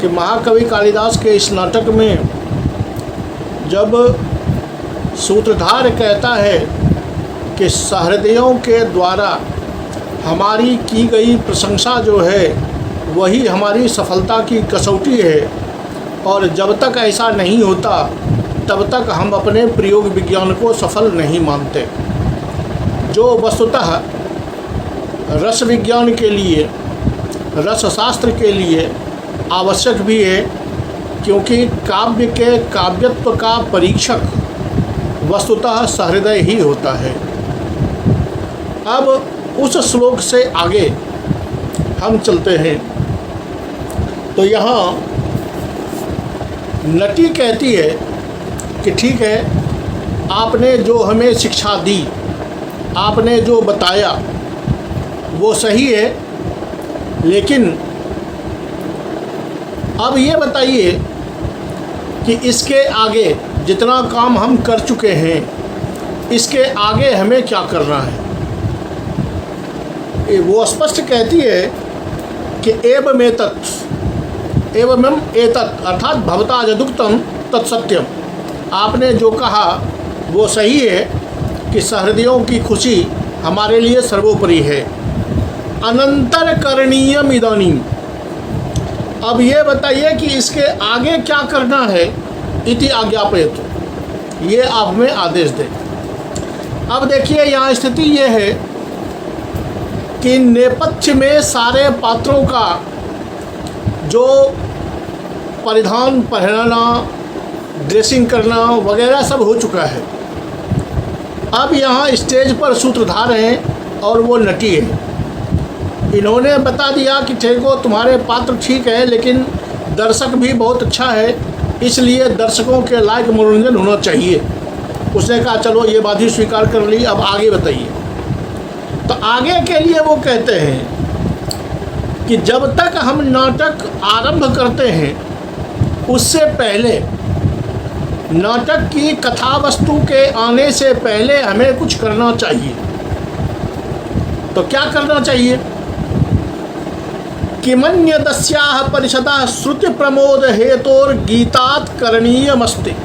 कि महाकवि कालिदास के इस नाटक में जब सूत्रधार कहता है कि सहृदयों के द्वारा हमारी की गई प्रशंसा जो है वही हमारी सफलता की कसौटी है, और जब तक ऐसा नहीं होता तब तक हम अपने प्रयोग विज्ञान को सफल नहीं मानते, जो वस्तुतः रस विज्ञान के लिए, रस शास्त्र के लिए आवश्यक भी है, क्योंकि काव्य के काव्यत्व का परीक्षक वस्तुतः सहृदय ही होता है। अब उस श्लोक से आगे हम चलते हैं तो यहाँ नटी कहती है कि ठीक है, आपने जो हमें शिक्षा दी, आपने जो बताया वो सही है, लेकिन अब ये बताइए कि इसके आगे जितना काम हम कर चुके हैं, इसके आगे हमें क्या करना है। वो स्पष्ट कहती है कि एवं एतत् अर्थात भवता यदुक्तम तत्सत्यम, आपने जो कहा वो सही है कि सहृदयों की खुशी हमारे लिए सर्वोपरि है। अनंतर करणीयम इदानीम, अब ये बताइए कि इसके आगे क्या करना है। इति आज्ञापयतु, ये आप हमें आदेश दें। अब देखिए यहाँ स्थिति ये है कि नेपथ्य में सारे पात्रों का जो परिधान पहनाना, ड्रेसिंग करना वगैरह सब हो चुका है। अब यहाँ स्टेज पर सूत्रधार हैं और वो नटी है। इन्होंने बता दिया कि देखो तुम्हारे पात्र ठीक है, लेकिन दर्शक भी बहुत अच्छा है, इसलिए दर्शकों के लायक मनोरंजन होना चाहिए। उसने कहा चलो ये बात ही स्वीकार कर ली, अब आगे बताइए। तो आगे के लिए वो कहते हैं कि जब तक हम नाटक आरंभ करते हैं उससे पहले, नाटक की कथा वस्तु के आने से पहले हमें कुछ करना चाहिए। तो क्या करना चाहिए? किमन्यदस्याः परिषदः श्रुति प्रमोद हेतोर गीतात् करणीयमस्ति।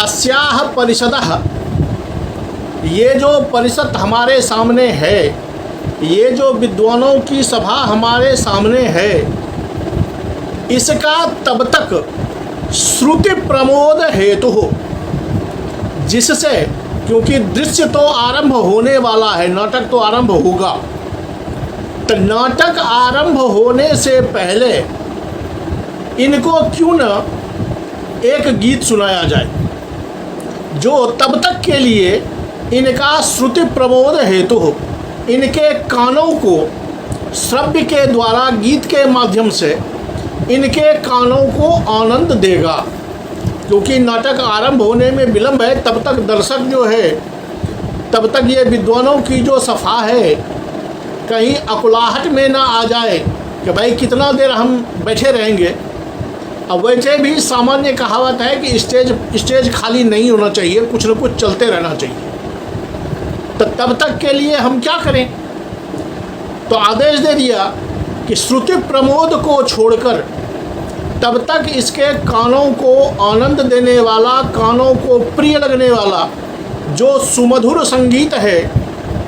अस्याः परिषदः, ये जो परिषद हमारे सामने है, ये जो विद्वानों की सभा हमारे सामने है, इसका तब तक श्रुति प्रमोद हेतु हो जिससे, क्योंकि दृश्य तो आरंभ होने वाला है, नाटक तो आरंभ होगा, तो नाटक आरंभ होने से पहले इनको क्यों न एक गीत सुनाया जाए जो तब तक के लिए इनका श्रुति प्रमोद हेतु हो, इनके कानों को श्रव्य के द्वारा, गीत के माध्यम से इनके कानों को आनंद देगा। क्योंकि नाटक आरंभ होने में विलंब है, तब तक दर्शक जो है, तब तक ये विद्वानों की जो सफा है कहीं अकुलाहट में ना आ जाए कि भाई कितना देर हम बैठे रहेंगे। अब वैसे भी सामान्य कहावत है कि स्टेज खाली नहीं होना चाहिए, कुछ न कुछ चलते रहना चाहिए। तो तब तक के लिए हम क्या करें? तो आदेश दे दिया कि श्रुति प्रमोद को छोड़कर तब तक इसके कानों को आनंद देने वाला, कानों को प्रिय लगने वाला जो सुमधुर संगीत है,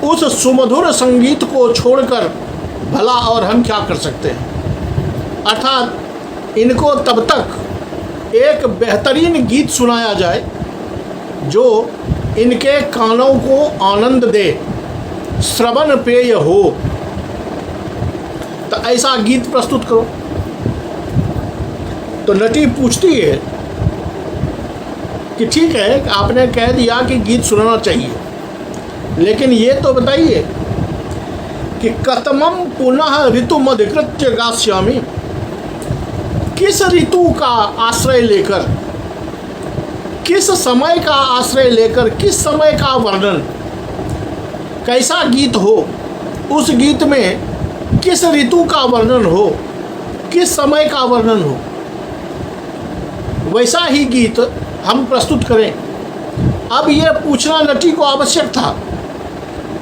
उस सुमधुर संगीत को छोड़कर भला और हम क्या कर सकते हैं। अर्थात इनको तब तक एक बेहतरीन गीत सुनाया जाए जो इनके कानों को आनंद दे, श्रवण पेय हो। तो ऐसा गीत प्रस्तुत करो। तो नटी पूछती है कि ठीक है, आपने कह दिया कि गीत सुनाना चाहिए, लेकिन ये तो बताइए कि कतमम पुनः ऋतुम अधिकृत्य गास्यामि, किस ऋतु का आश्रय लेकर, किस समय का आश्रय लेकर, किस समय का वर्णन, कैसा गीत हो, उस गीत में किस ऋतु का वर्णन हो, किस समय का वर्णन हो, वैसा ही गीत हम प्रस्तुत करें। अब ये पूछना नटी को आवश्यक था।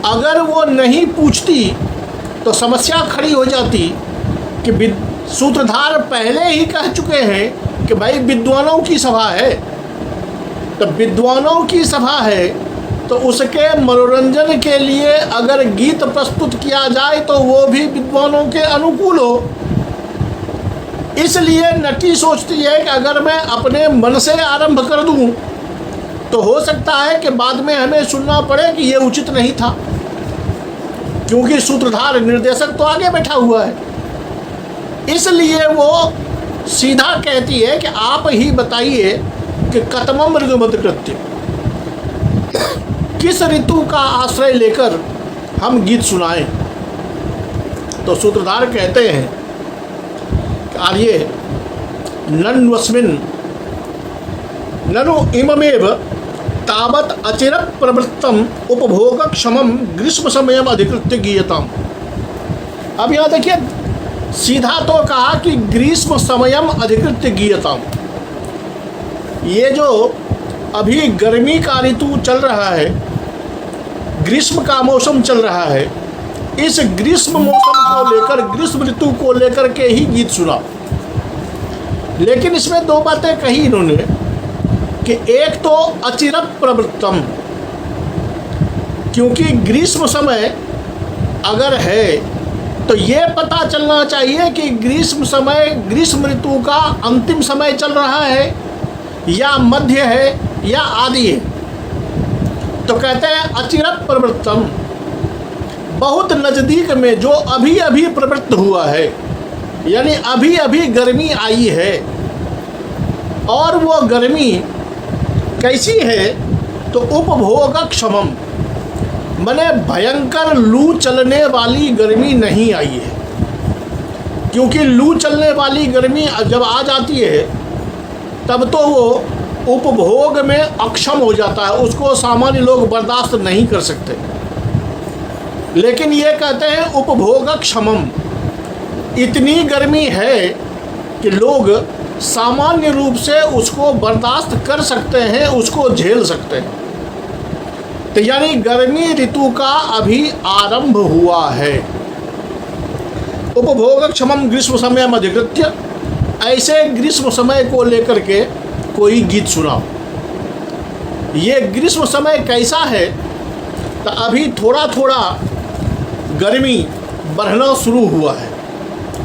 अगर वो नहीं पूछती तो समस्या खड़ी हो जाती कि सूत्रधार पहले ही कह चुके हैं कि भाई विद्वानों की सभा है, तो विद्वानों की सभा है तो उसके मनोरंजन के लिए अगर गीत प्रस्तुत किया जाए तो वो भी विद्वानों के अनुकूल हो। इसलिए नटी सोचती है कि अगर मैं अपने मन से आरंभ कर दूं तो हो सकता है कि बाद में हमें सुनना पड़े कि ये उचित नहीं था, क्योंकि सूत्रधार निर्देशक तो आगे बैठा हुआ है। इसलिए वो सीधा कहती है कि आप ही बताइए कि कतमम ऋतुमत कृत्य, किस ऋतु का आश्रय लेकर हम गीत सुनाएं। तो सूत्रधार कहते हैं कि आर्ये नन्वस्मिन ननु इममेव तावत अचिरत प्रवृत्तम उपभोग क्षमम ग्रीष्म समयम अधिकृत्य गीयताम। अब यहाँ देखिए, सीधा तो कहा कि ग्रीष्म समयम अधिकृत्य गीयताम। ये जो अभी गर्मी का ऋतु चल रहा है, ग्रीष्म का मौसम चल रहा है, इस ग्रीष्म मौसम को लेकर, ग्रीष्म ऋतु को लेकर के ही गीत सुना। लेकिन इसमें दो बातें कही इन्होंने कि एक तो अचिरत प्रवृत्तम, क्योंकि ग्रीष्म समय अगर है तो ये पता चलना चाहिए कि ग्रीष्म समय, ग्रीष्म ऋतु का अंतिम समय चल रहा है या मध्य है या आदि है। तो कहते हैं अचिरत प्रवृत्तम, बहुत नज़दीक में जो अभी अभी प्रवृत्त हुआ है, यानी अभी अभी गर्मी आई है। और वो गर्मी कैसी है? तो उपभोग क्षमम, माने भयंकर लू चलने वाली गर्मी नहीं आई है। क्योंकि लू चलने वाली गर्मी जब आ जाती है तब तो वो उपभोग में अक्षम हो जाता है, उसको सामान्य लोग बर्दाश्त नहीं कर सकते। लेकिन ये कहते हैं उपभोग क्षमम, इतनी गर्मी है कि लोग सामान्य रूप से उसको बर्दाश्त कर सकते हैं, उसको झेल सकते हैं। तो यानी गर्मी ऋतु का अभी आरंभ हुआ है। उपभोग क्षमम ग्रीष्म समय अधिकृत्य, ऐसे ग्रीष्म समय को लेकर के कोई गीत सुनाओ। ये ग्रीष्म समय कैसा है? तो अभी थोड़ा थोड़ा गर्मी बढ़ना शुरू हुआ है,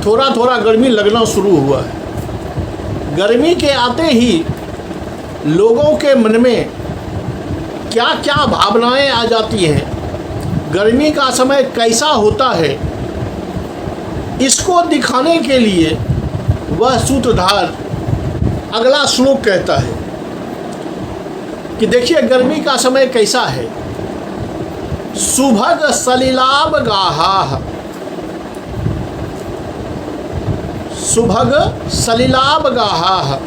थोड़ा थोड़ा गर्मी लगना शुरू हुआ है। गर्मी के आते ही लोगों के मन में क्या क्या भावनाएं आ जाती हैं, गर्मी का समय कैसा होता है, इसको दिखाने के लिए वह सूत्रधार अगला श्लोक कहता है कि देखिए गर्मी का समय कैसा है। सुभग सलिलाब गाहा, सुभग सलिलाब गाहा,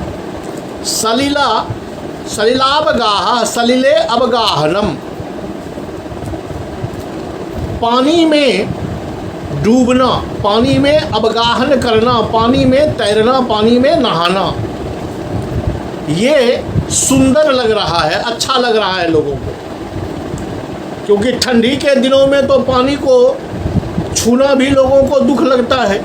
सलिलाब गाहा, सलिले अवगाहनम, पानी में डूबना, पानी में अवगाहन करना, पानी में तैरना, पानी में नहाना, ये सुंदर लग रहा है, अच्छा लग रहा है लोगों को। क्योंकि ठंडी के दिनों में तो पानी को छूना भी लोगों को दुख लगता है,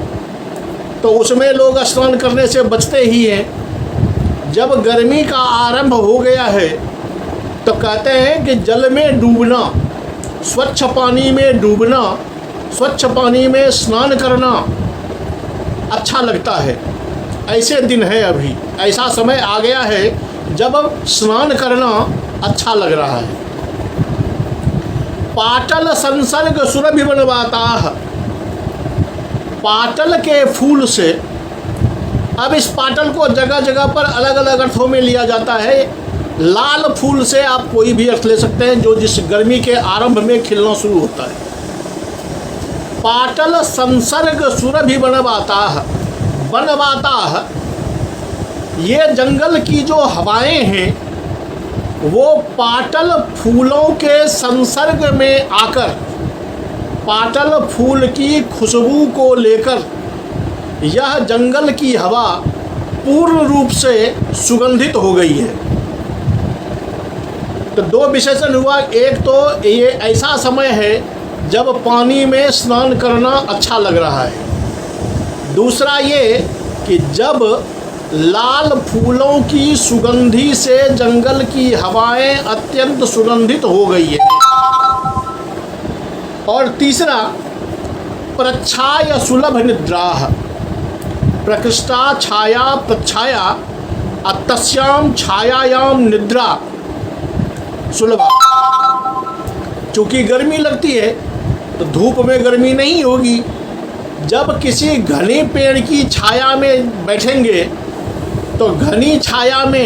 तो उसमें लोग स्नान करने से बचते ही हैं। जब गर्मी का आरंभ हो गया है तो कहते हैं कि जल में डूबना, स्वच्छ पानी में डूबना, स्वच्छ पानी में स्नान करना अच्छा लगता है। ऐसे दिन है, अभी ऐसा समय आ गया है जब स्नान करना अच्छा लग रहा है। पाटल संसर्ग सुरभि बनवाता, पाटल के फूल से, अब इस पाटल को जगह जगह पर अलग अलग अर्थों में लिया जाता है। लाल फूल से आप कोई भी अर्थ ले सकते हैं जो जिस गर्मी के आरंभ में खिलना शुरू होता है। पाटल संसर्ग सुरभि बनवाता, बनवाता, ये जंगल की जो हवाएं हैं वो पाटल फूलों के संसर्ग में आकर, पाटल फूल की खुशबू को लेकर यह जंगल की हवा पूर्ण रूप से सुगंधित हो गई है। तो दो विशेषण हुआ, एक तो ये ऐसा समय है जब पानी में स्नान करना अच्छा लग रहा है, दूसरा ये कि जब लाल फूलों की सुगंधी से जंगल की हवाएं अत्यंत सुगंधित हो गई है। और तीसरा, प्रच्छाय सुलभ निद्रा, प्रकृष्टा छाया प्रच्छाया अतस्याम छायायाम निद्रा सुलभा। चूँकि गर्मी लगती है तो धूप में गर्मी नहीं होगी। जब किसी घने पेड़ की छाया में बैठेंगे तो घनी छाया में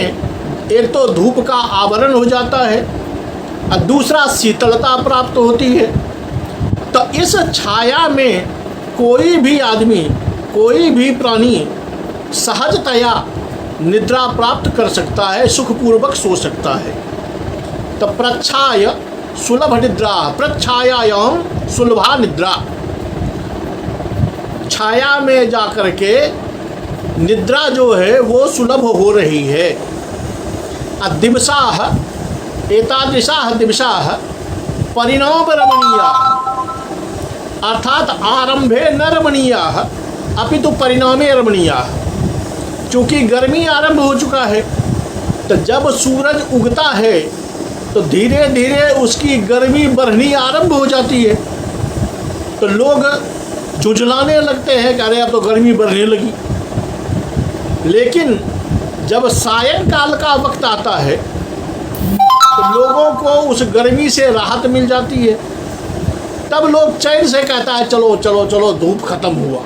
एक तो धूप का आवरण हो जाता है और दूसरा शीतलता प्राप्त होती है। तो इस छाया में कोई भी आदमी, कोई भी प्राणी सहजतया निद्रा प्राप्त कर सकता है, सुखपूर्वक सो सकता है। तो प्रच्छाय सुलभ निद्रा, प्रच्छायायाम सुलभा निद्रा, छाया में जाकर के निद्रा जो है वो सुलभ हो रही है। दिवसाः एतादृशाः दिवसाः परिणाम रमणीयाः, अर्थात आरंभे न रमणीयाः अपितु परिणामे रमणीयाः। चूँकि गर्मी आरंभ हो चुका है तो जब सूरज उगता है तो धीरे धीरे उसकी गर्मी बढ़नी आरंभ हो जाती है। तो लोग झुंझलाने लगते हैं कि अरे अब तो गर्मी बढ़ने लगी। लेकिन जब सायंकाल का वक्त आता है तो लोगों को उस गर्मी से राहत मिल जाती है। तब लोग चैन से कहता है चलो चलो चलो धूप खत्म हुआ।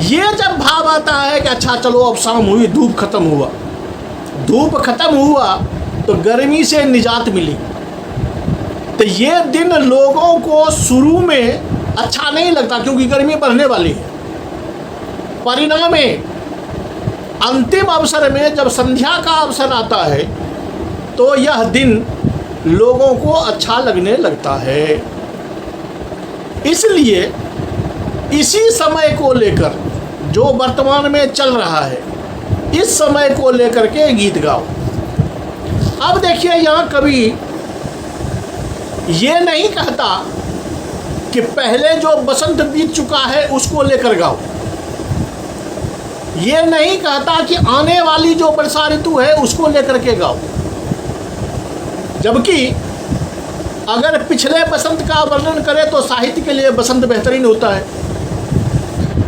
ये जब भाव आता है कि अच्छा चलो अब शाम हुई, धूप खत्म हुआ, धूप खत्म हुआ तो गर्मी से निजात मिली। तो ये दिन लोगों को शुरू में अच्छा नहीं लगता क्योंकि गर्मी बढ़ने वाली है। परिणाम में अंतिम अवसर में जब संध्या का अवसर आता है तो यह दिन लोगों को अच्छा लगने लगता है। इसलिए इसी समय को लेकर जो वर्तमान में चल रहा है, इस समय को लेकर के गीत गाओ। अब देखिए यहाँ कवि ये नहीं कहता कि पहले जो बसंत बीत चुका है उसको लेकर गाओ। ये नहीं कहता कि आने वाली जो वर्षा ऋतु है उसको लेकर के गाओ। जबकि अगर पिछले बसंत का वर्णन करें तो साहित्य के लिए बसंत बेहतरीन होता है,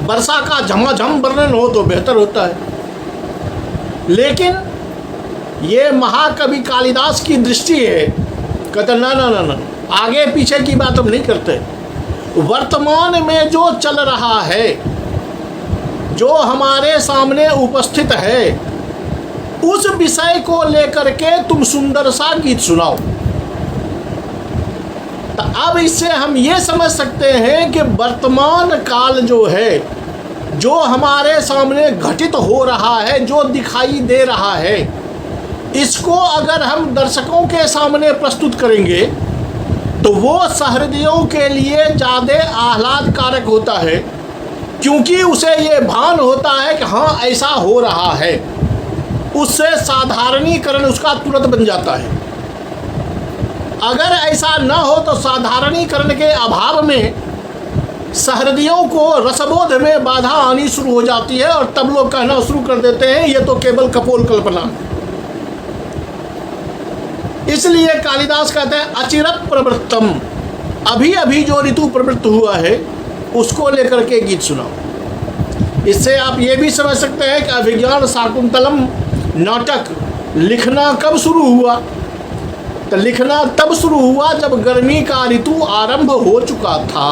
वर्षा का झमाझम वर्णन हो तो बेहतर होता है। लेकिन ये महाकवि कालिदास की दृष्टि है, कहते ना ना ना ना, आगे पीछे की बात हम नहीं करते। वर्तमान में जो चल रहा है, जो हमारे सामने उपस्थित है, उस विषय को लेकर के तुम सुंदर सा गीत सुनाओ। तो अब इससे हम ये समझ सकते हैं कि वर्तमान काल जो है, जो हमारे सामने घटित हो रहा है, जो दिखाई दे रहा है, इसको अगर हम दर्शकों के सामने प्रस्तुत करेंगे तो वो सहृदयों के लिए ज़्यादा आह्लादकारक होता है, क्योंकि उसे ये भान होता है कि हाँ ऐसा हो रहा है। उससे साधारणीकरण उसका तुरंत बन जाता है। अगर ऐसा न हो तो साधारणीकरण के अभाव में सहृदयों को रसबोध में बाधा आनी शुरू हो जाती है और तब लोग कहना शुरू कर देते हैं ये तो केवल कपोल कल्पना। इसलिए कालिदास कहते हैं अचिरत प्रवृत्तम, अभी अभी जो ऋतु प्रवृत्त हुआ है उसको लेकर के गीत सुनाओ। इससे आप ये भी समझ सकते हैं कि अभिज्ञान शाकुंतलम नाटक लिखना कब शुरू हुआ। तो लिखना तब शुरू हुआ जब गर्मी का ऋतु आरंभ हो चुका था।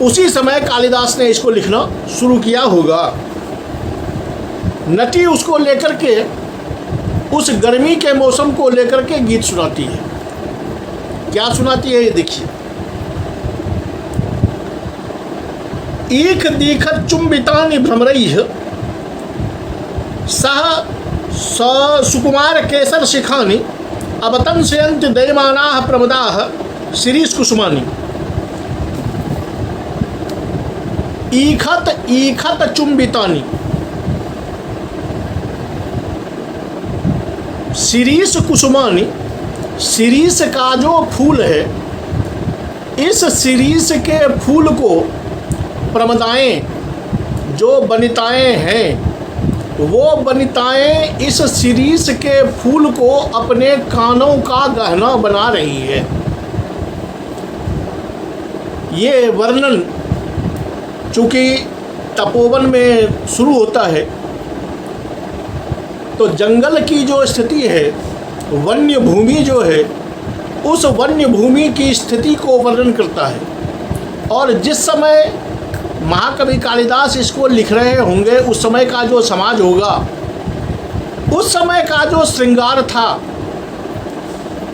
उसी समय कालिदास ने इसको लिखना शुरू किया होगा। नटी उसको लेकर के, उस गर्मी के मौसम को लेकर के गीत सुनाती है। क्या सुनाती है ये देखिए। ईख दीखत चुंबितानि भ्रमरैः सह सुकुमार केसर शिखानि अवतंसयन्ति दयमानाः प्रमदाः शिरीष कुसुमानि। ईखत ईखत चुंबितानि, शिरीष कुसुमानि, शिरीष का जो फूल है, इस शिरीष के फूल को प्रमदाएं, जो वनिताएं हैं, वो वनिताएं इस शिरीष के फूल को अपने कानों का गहना बना रही है। ये वर्णन चूँकि तपोवन में शुरू होता है, तो जंगल की जो स्थिति है, वन्य भूमि जो है, उस वन्य भूमि की स्थिति को वर्णन करता है। और जिस समय महाकवि कालिदास इसको लिख रहे होंगे, उस समय का जो समाज होगा, उस समय का जो श्रृंगार था,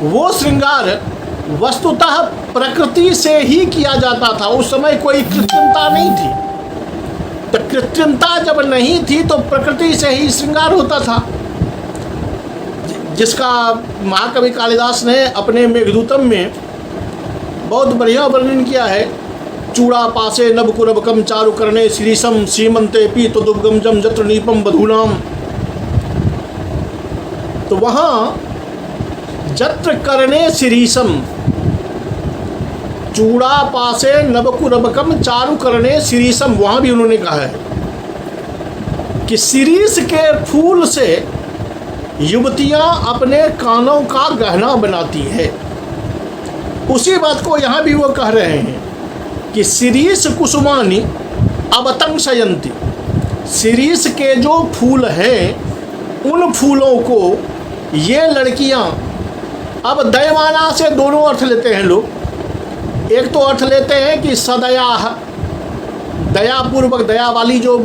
वो श्रृंगार वस्तुतः प्रकृति से ही किया जाता था। उस समय कोई कृत्रिमता नहीं थी। तो कृत्रिमता जब नहीं थी तो प्रकृति से ही श्रृंगार होता था, जिसका महाकवि कालिदास ने अपने मेघदूतम में बहुत बढ़िया वर्णन किया है। चूड़ा पासे नभकुरबकम चारु करणे श्रीसम सीमंते पीत दुर्गमजम जत्र नीपम बधूनाम। तो वहाँ जत्र करणे श्रीसम, चूड़ा पासे नभकुरबकम चारु करणे श्रीसम, वहाँ भी उन्होंने कहा है कि शिरीष के फूल से युवतियाँ अपने कानों का गहना बनाती है। उसी बात को यहाँ भी वो कह रहे हैं कि शिरीष कुसुमानी अवतंग शयंती। शिरीष के जो फूल हैं, उन फूलों को ये लड़कियाँ, अब दयमाना से दोनों अर्थ लेते हैं लोग। एक तो अर्थ लेते हैं कि सदया, दयापूर्वक, दया वाली जो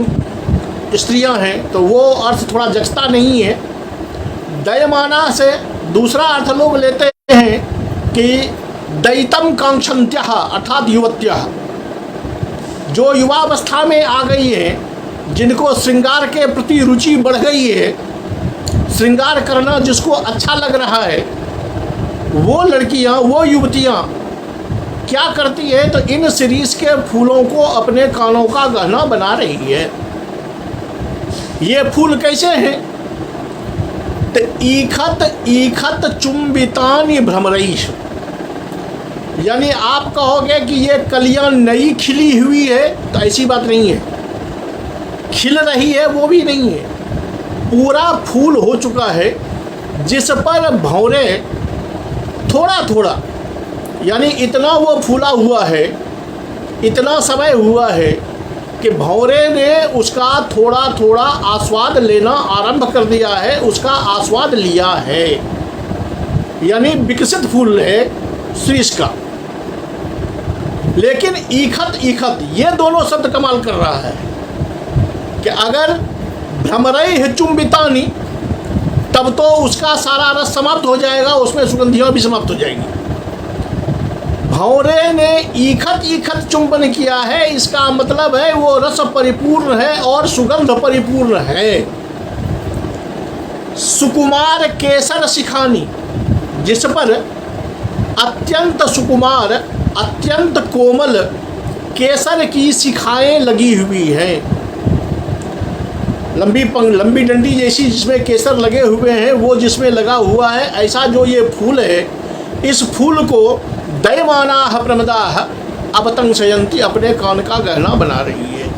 स्त्रियां हैं, तो वो अर्थ थोड़ा जचता नहीं है। दयमाना से दूसरा अर्थ लोग लेते हैं कि दयितम कांक्षन्त्या, अर्थात युवत्या, जो युवावस्था में आ गई हैं, जिनको श्रृंगार के प्रति रुचि बढ़ गई है, श्रृंगार करना जिसको अच्छा लग रहा है, वो लड़कियां, वो युवतियां क्या करती है, तो इन शिरीष के फूलों को अपने कानों का गहना बना रही है। ये फूल कैसे हैं? तो ईखत ईखत चुंबितानि भ्रमरईश, यानी आप कहोगे कि ये कलियां नई खिली हुई है, तो ऐसी बात नहीं है। खिल रही है वो भी नहीं है, पूरा फूल हो चुका है, जिस पर भंवरे थोड़ा थोड़ा, यानी इतना वो फूला हुआ है, इतना समय हुआ है कि भंवरे ने उसका थोड़ा थोड़ा आस्वाद लेना आरंभ कर दिया है, उसका आस्वाद लिया है, यानी विकसित फूल है शीश का। लेकिन ईखत ईखत, ये दोनों शब्द कमाल कर रहा है कि अगर भ्रमरई चुंबितानी, तब तो उसका सारा रस समाप्त हो जाएगा, उसमें सुगंधियाँ भी समाप्त हो जाएंगी। भंवरे ने ईखत ईखत चुंबन किया है, इसका मतलब है वो रस परिपूर्ण है और सुगंध परिपूर्ण है। सुकुमार केसर शिखानी, जिस पर अत्यंत सुकुमार, अत्यंत कोमल केसर की शिखाएं लगी हुई हैं। लंबी डंडी जैसी जिसमें केसर लगे हुए हैं, वो जिसमें लगा हुआ है, ऐसा जो ये फूल है, इस फूल को दयमाना प्रमदा अवतंग शयंती, अपने कान का गहना बना रही है।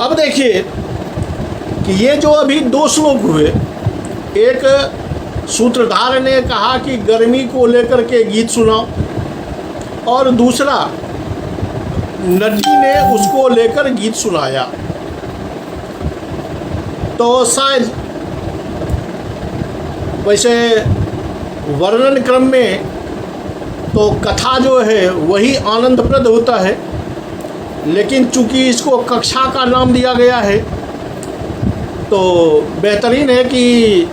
अब देखिए कि ये जो अभी दो श्लोक हुए, एक सूत्रधार ने कहा कि गर्मी को लेकर के गीत सुनाओ, और दूसरा नदी ने उसको लेकर गीत सुनाया। तो शायद वैसे वर्णन क्रम में तो कथा जो है वही आनंदप्रद होता है, लेकिन चूंकि इसको कक्षा का नाम दिया गया है, तो बेहतरीन है कि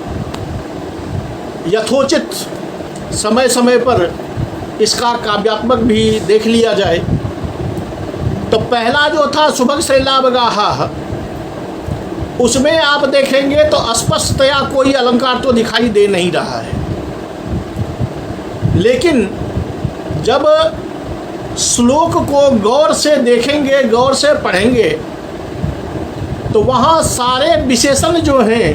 यथोचित समय समय पर इसका काव्यात्मक भी देख लिया जाए। तो पहला जो था सुभग शैलावगाहा, उसमें आप देखेंगे तो स्पष्टतया कोई अलंकार तो दिखाई दे नहीं रहा है, लेकिन जब श्लोक को गौर से देखेंगे, गौर से पढ़ेंगे, तो वहाँ सारे विशेषण जो हैं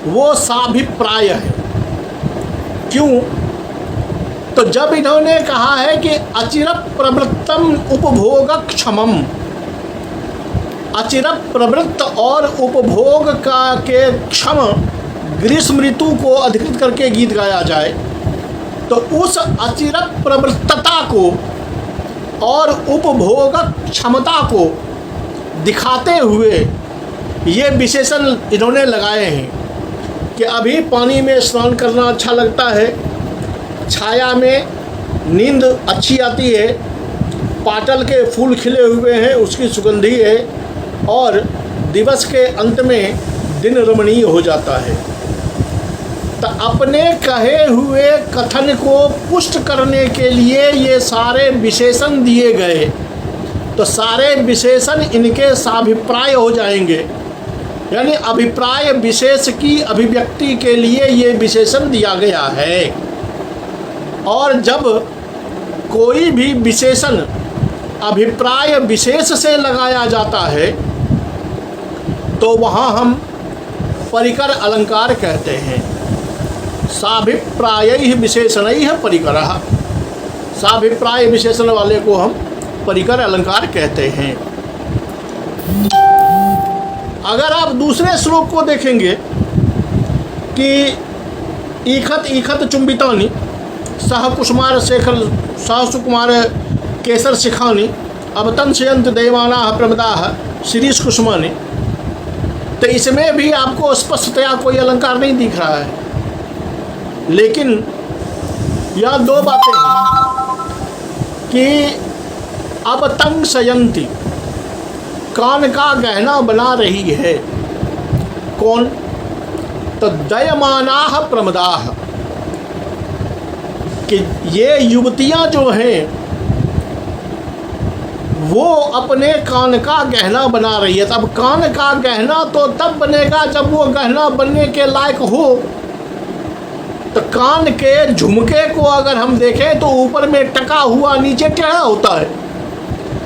वो साभिप्राय है। क्यों? तो जब इन्होंने कहा है कि अचिर प्रवृत्तम उपभोग क्षमम, अचिर प्रवृत्त और उपभोग का के क्षम ग्रीष्म ऋतु को अधिकृत करके गीत गाया जाए, तो उस अचिर प्रवृत्तता को और उपभोग क्षमता को दिखाते हुए ये विशेषण इन्होंने लगाए हैं कि अभी पानी में स्नान करना अच्छा लगता है, छाया में नींद अच्छी आती है, पाटल के फूल खिले हुए हैं उसकी सुगंधी है, और दिवस के अंत में दिन रमणीय हो जाता है। तो अपने कहे हुए कथन को पुष्ट करने के लिए ये सारे विशेषण दिए गए, तो सारे विशेषण इनके साभिप्राय हो जाएंगे, यानी अभिप्राय विशेष की अभिव्यक्ति के लिए ये विशेषण दिया गया है। और जब कोई भी विशेषण अभिप्राय विशेष से लगाया जाता है तो वहाँ हम परिकर अलंकार कहते हैं। साभिप्राय विशेषणैः परिकरः, साभिप्राय विशेषण वाले को हम परिकर अलंकार कहते हैं। अगर आप दूसरे श्लोक को देखेंगे कि ईखत ईखत चुंबितानि सह कुसुमार शेखर सह सुकुमार केसर शिखानि अवतंसयन्त देवानाः प्रमदाः शिरीष कुसुमानि, तो इसमें भी आपको स्पष्टतया कोई अलंकार नहीं दिख रहा है, लेकिन यह दो बातें हैं कि अवतंसयन्ति कान का गहना बना रही है, कौन? तो दयमानाः प्रमदाः, कि ये युवतियां जो हैं वो अपने कान का गहना बना रही है। अब कान का गहना तो तब बनेगा जब वो गहना बनने के लायक हो। तो कान के झुमके को अगर हम देखें तो ऊपर में टका हुआ नीचे टेढ़ा होता है,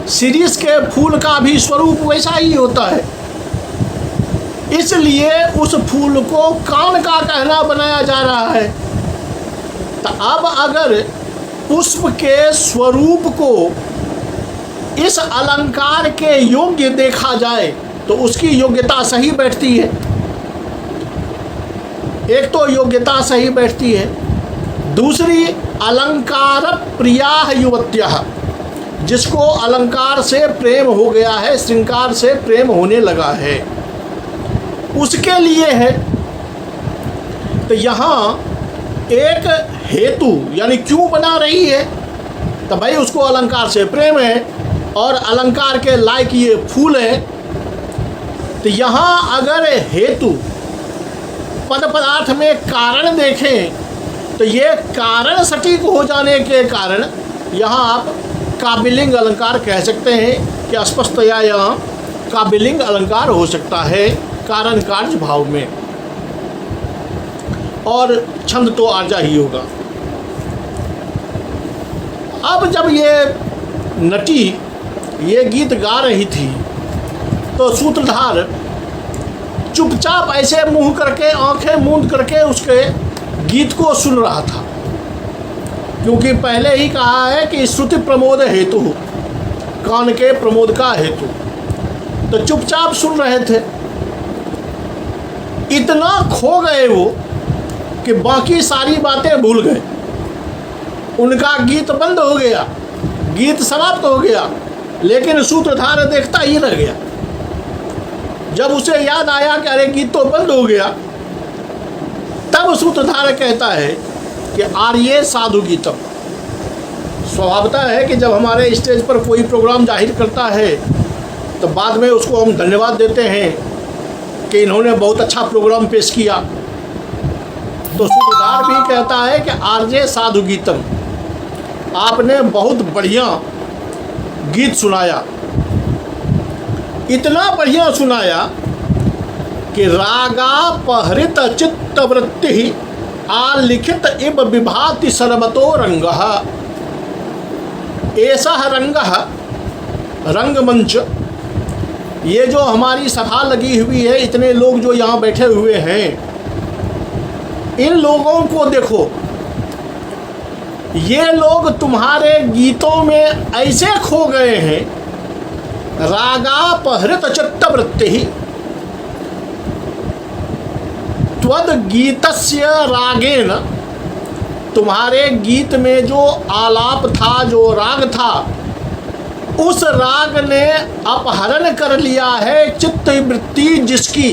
शिरीष के फूल का भी स्वरूप वैसा ही होता है, इसलिए उस फूल को कान का गहना बनाया जा रहा है। तो अब अगर पुष्प के स्वरूप को इस अलंकार के योग्य देखा जाए तो उसकी योग्यता सही बैठती है। एक तो योग्यता सही बैठती है, दूसरी अलंकार प्रिया युवत्याः, जिसको अलंकार से प्रेम हो गया है, श्रृंगार से प्रेम होने लगा है, उसके लिए है। तो यहाँ एक हेतु यानी क्यों बना रही है, तो भाई उसको अलंकार से प्रेम है और अलंकार के लायक ये फूल है। तो यहाँ अगर हेतु पद पदार्थ में कारण देखें तो ये कारण सटीक हो जाने के कारण यहाँ आप काव्यलिंग अलंकार कह सकते हैं कि स्पष्टतया यहाँ काव्यलिंग अलंकार हो सकता है कारण कार्य भाव में, और छंद तो आजा ही होगा। अब जब ये नटी ये गीत गा रही थी तो सूत्रधार चुपचाप ऐसे मुंह करके आंखें मूंद करके उसके गीत को सुन रहा था, क्योंकि पहले ही कहा है कि श्रुति प्रमोद हेतु, कान के प्रमोद का हेतु, तो चुपचाप सुन रहे थे। इतना खो गए वो कि बाकी सारी बातें भूल गए। उनका गीत बंद हो गया, गीत समाप्त हो गया, लेकिन सूत्रधार देखता ही रह गया। जब उसे याद आया कि अरे गीत तो बंद हो गया, तब सूत्रधार कहता है कि आर्ये साधु गीतम। स्वभावतः है कि जब हमारे स्टेज पर कोई प्रोग्राम जाहिर करता है तो बाद में उसको हम धन्यवाद देते हैं कि इन्होंने बहुत अच्छा प्रोग्राम पेश किया। तो सूत्रधार भी कहता है कि आर्ये साधु गीतम, आपने बहुत बढ़िया गीत सुनाया, इतना बढ़िया सुनाया कि रागापहृत चित्तवृत्ति आलिखित इव विभाति सर्वतो रंगः। ऐसा रंगः रंगमंच, ये जो हमारी सभा लगी हुई है, इतने लोग जो यहाँ बैठे हुए हैं, इन लोगों को देखो, ये लोग तुम्हारे गीतों में ऐसे खो गए हैं, रागापहृत चित्तवृत्ति त्वद गीतस्य रागेन, तुम्हारे गीत में जो आलाप था, जो राग था, उस राग ने अपहरण कर लिया है चित्तवृत्ति जिसकी,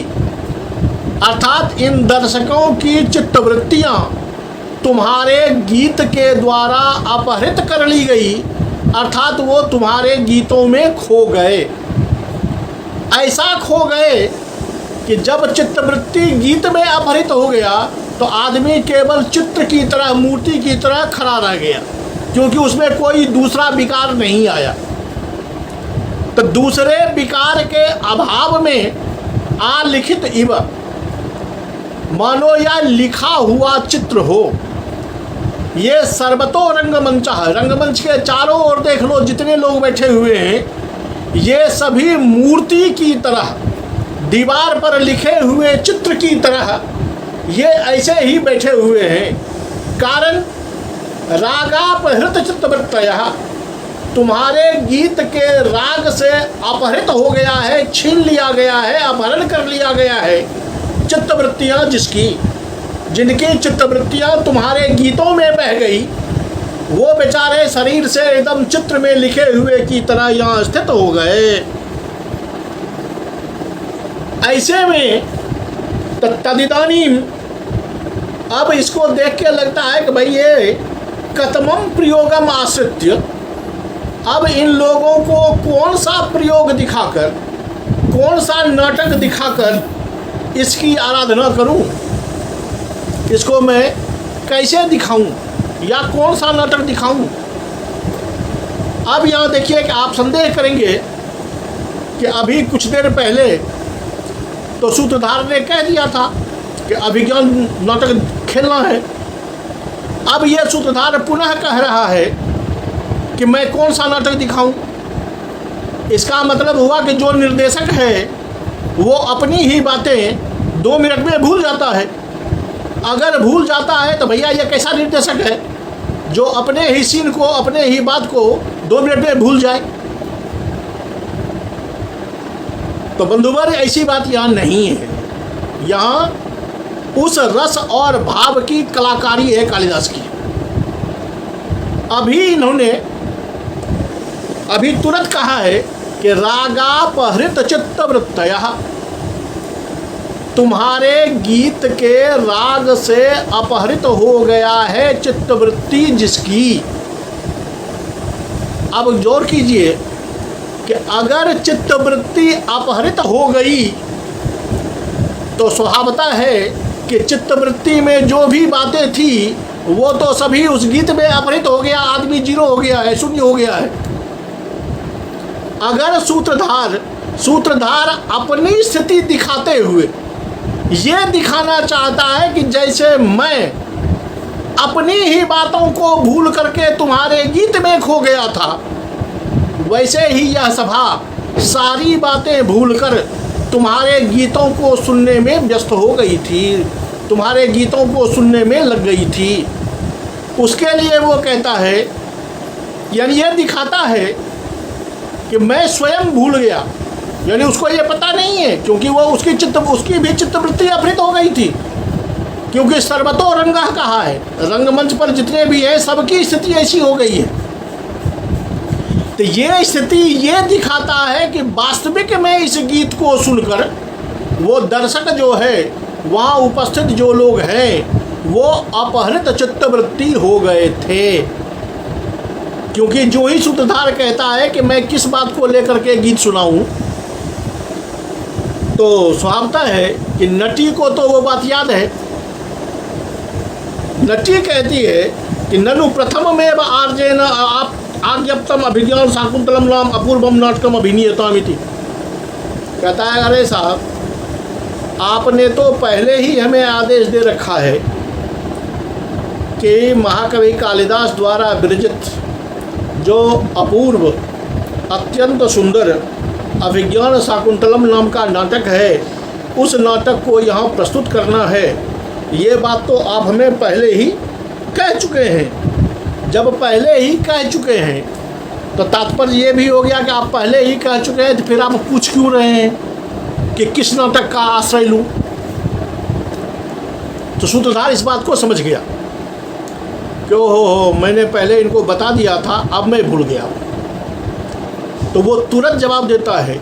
अर्थात इन दर्शकों की चित्तवृत्तियाँ तुम्हारे गीत के द्वारा अपहरित कर ली गई, अर्थात वो तुम्हारे गीतों में खो गए। ऐसा खो गए कि जब चित्तवृत्ति गीत में अपहरित हो गया तो आदमी केवल चित्र की तरह, मूर्ति की तरह खड़ा रह गया, क्योंकि उसमें कोई दूसरा विकार नहीं आया। तो दूसरे विकार के अभाव में आलिखित इव, मानो या लिखा हुआ चित्र हो। ये सर्वतो रंगमंच है, रंगमंच के चारों ओर देख लो जितने लोग बैठे हुए हैं, ये सभी मूर्ति की तरह, दीवार पर लिखे हुए चित्र की तरह ये ऐसे ही बैठे हुए हैं। कारण रागापहृत चित्तवृत्तयः, तुम्हारे गीत के राग से अपहरित हो गया है, छीन लिया गया है, अपहरण कर लिया गया है चित्तवृत्तियाँ जिसकी, जिनकी चित्तवृत्तियाँ तुम्हारे गीतों में बह गई, वो बेचारे शरीर से एकदम चित्र में लिखे हुए की तरह यहाँ स्थित हो गए। ऐसे में तदिदानीम, अब इसको देख के लगता है कि भाई ये कतमम प्रयोगम आश्रित्य, अब इन लोगों को कौन सा प्रयोग दिखाकर, कौन सा नाटक दिखाकर इसकी आराधना करूं, इसको मैं कैसे दिखाऊं या कौन सा नाटक दिखाऊं। अब यहाँ देखिए कि आप संदेह करेंगे कि अभी कुछ देर पहले तो सूत्रधार ने कह दिया था कि अभिज्ञान नाटक खेलना है। अब यह सूत्रधार पुनः कह रहा है कि मैं कौन सा नाटक दिखाऊं। इसका मतलब हुआ कि जो निर्देशक है वो अपनी ही बातें 2 मिनट में भूल जाता है। अगर भूल जाता है तो भैया ये कैसा निर्देशक है जो अपने ही सीन को, अपने ही बात को 2 मिनट में भूल जाए। तो बंधुवर ऐसी बात यहाँ नहीं है। यहाँ उस रस और भाव की कलाकारी है कालिदास की। अभी तुरंत कहा है कि रागापहृत चित्तवृत्तयः, तुम्हारे गीत के राग से अपहरित हो गया है चित्तवृत्ति जिसकी। अब गौर कीजिए कि अगर चित्तवृत्ति अपहरित हो गई तो स्वभावतः है कि चित्तवृत्ति में जो भी बातें थी वो तो सभी उस गीत में अपहरित हो गया, आदमी जीरो हो गया है, शून्य हो गया है। अगर सूत्रधार अपनी स्थिति दिखाते हुए ये दिखाना चाहता है कि जैसे मैं अपनी ही बातों को भूल करके तुम्हारे गीत में खो गया था, वैसे ही यह सभा सारी बातें भूलकर तुम्हारे गीतों को सुनने में व्यस्त हो गई थी, तुम्हारे गीतों को सुनने में लग गई थी। उसके लिए वो कहता है, यानी ये दिखाता है कि मैं स्वयं भूल गया, यानी उसको ये पता नहीं है, क्योंकि वो उसकी भी चित्तवृत्ति अपहृत हो गई थी, क्योंकि सर्वतो रंगः कहा है, रंगमंच पर जितने भी हैं सबकी स्थिति ऐसी हो गई है। तो ये स्थिति ये दिखाता है कि वास्तविक में इस गीत को सुनकर वो दर्शक जो है, वहाँ उपस्थित जो लोग हैं, वो अपहृत चित्तवृत्ति हो गए थे। क्योंकि जो ही सूत्रधार कहता है कि मैं किस बात को लेकर के गीत सुनाऊं, तो स्वाभाविक है कि नटी को तो वो बात याद है। नटी कहती है कि ननु प्रथममेव आर्जेन आप आज्ञप्तम अभिज्ञान शाकुंतलम नाम अपूर्वम नाटकम अभिनीयतामिति। कहता है अरे साहब, आपने तो पहले ही हमें आदेश दे रखा है कि महाकवि कालिदास द्वारा विरचित जो अपूर्व अत्यंत सुंदर अभिज्ञान शाकुंतलम नाम का नाटक है, उस नाटक को यहाँ प्रस्तुत करना है। ये बात तो आप हमें पहले ही कह चुके हैं। जब पहले ही कह चुके हैं तो तात्पर्य ये भी हो गया कि आप पहले ही कह चुके हैं, तो फिर आप पूछ क्यों रहे हैं कि किस नाटक का आश्रय लूँ। तो सूत्रधार इस बात को समझ गया कि हो मैंने पहले इनको बता दिया था, अब मैं भूल गया। तो वो तुरंत जवाब देता है,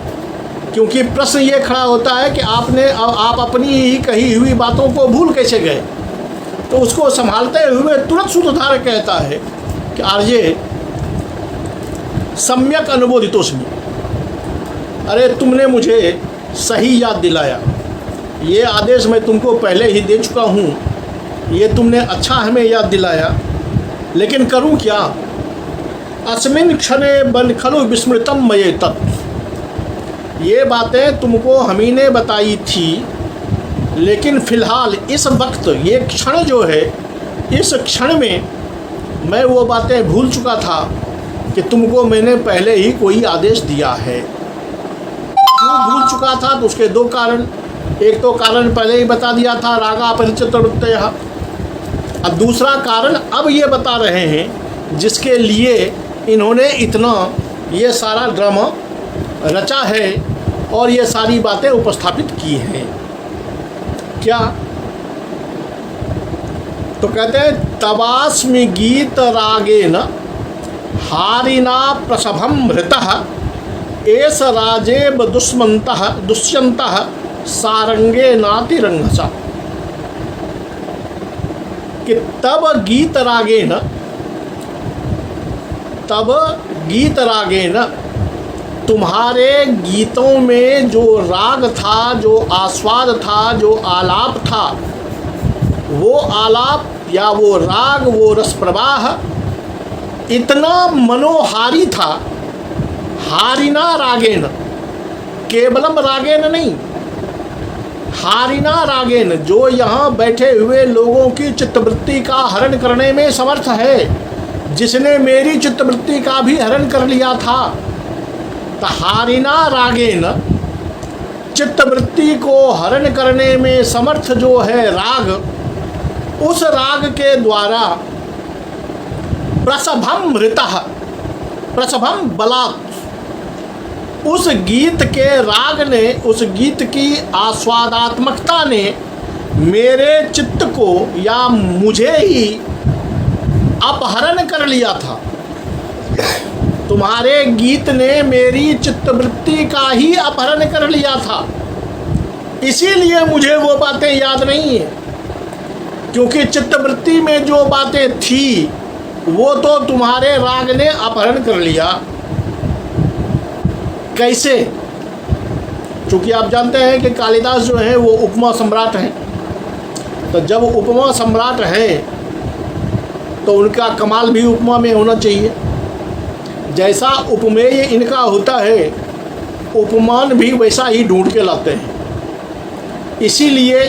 क्योंकि प्रश्न ये खड़ा होता है कि आप अपनी ही कही हुई बातों को भूल कैसे गए। तो उसको संभालते हुए तुरंत सूत्रधार कहता है कि आर्य सम्यक अनुमोदितोस्मि, अरे तुमने मुझे सही याद दिलाया, ये आदेश मैं तुमको पहले ही दे चुका हूँ, ये तुमने अच्छा हमें याद दिलाया, लेकिन करूँ क्या। अस्मिन् क्षणे बन खलु विस्मृतम मये तत्, ये बातें तुमको हम ही ने बताई थी, लेकिन फ़िलहाल इस वक्त ये क्षण जो है, इस क्षण में मैं वो बातें भूल चुका था कि तुमको मैंने पहले ही कोई आदेश दिया है। क्यों भूल चुका था, तो उसके दो कारण। एक तो कारण पहले ही बता दिया था, रागा परिचित वृत्तयः। अब दूसरा कारण अब ये बता रहे हैं, जिसके लिए इन्होंने इतना ये सारा ड्रामा रचा है और ये सारी बातें उपस्थापित की हैं। क्या? तो कहते हैं तवास्मि गीत रागेन हारिना प्रसभम हृतः एस राजेब दुष्यन्तः सारंगे नातिरंगसा, कि तब गीत रागेन तुम्हारे गीतों में जो राग था, जो आस्वाद था, जो आलाप था, वो आलाप या वो राग, वो रस प्रवाह इतना मनोहारी था। हारिना रागेन, केवलम रागेन नहीं, हारिना रागेन, जो यहाँ बैठे हुए लोगों की चित्तवृत्ति का हरण करने में समर्थ है, जिसने मेरी चित्तवृत्ति का भी हरण कर लिया था। तो हारिना रागेन, चित्तवृत्ति को हरण करने में समर्थ जो है राग, उस राग के द्वारा प्रसभम हृतः, प्रसभम बलात्, उस गीत के राग ने, उस गीत की आस्वादात्मकता ने मेरे चित्त को या मुझे ही अपहरण कर लिया था। तुम्हारे गीत ने मेरी चित्तवृत्ति का ही अपहरण कर लिया था, इसीलिए मुझे वो बातें याद नहीं है, क्योंकि चित्तवृत्ति में जो बातें थी वो तो तुम्हारे राग ने अपहरण कर लिया। कैसे? क्योंकि आप जानते हैं कि कालिदास जो है वो उपमा सम्राट हैं। तो जब उपमा सम्राट हैं तो उनका कमाल भी उपमा में होना चाहिए। जैसा उपमेय इनका होता है, उपमान भी वैसा ही ढूंढ के लाते हैं। इसीलिए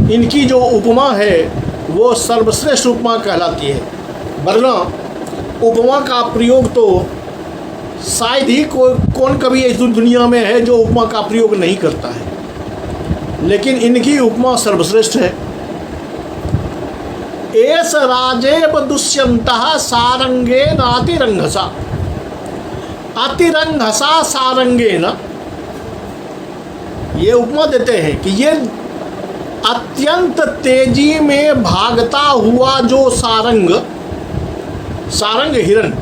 इनकी जो उपमा है वो सर्वश्रेष्ठ उपमा कहलाती है। वरना उपमा का प्रयोग तो शायद ही कौन कभी इस दुनिया में है जो उपमा का प्रयोग नहीं करता है, लेकिन इनकी उपमा सर्वश्रेष्ठ है। एस राजेब दुष्यन्तः सारंगेन अतिरंघसा, अतिरंघसा सारंगेन, ये उपमा देते हैं कि ये अत्यंत तेजी में भागता हुआ जो सारंग, सारंग हिरण,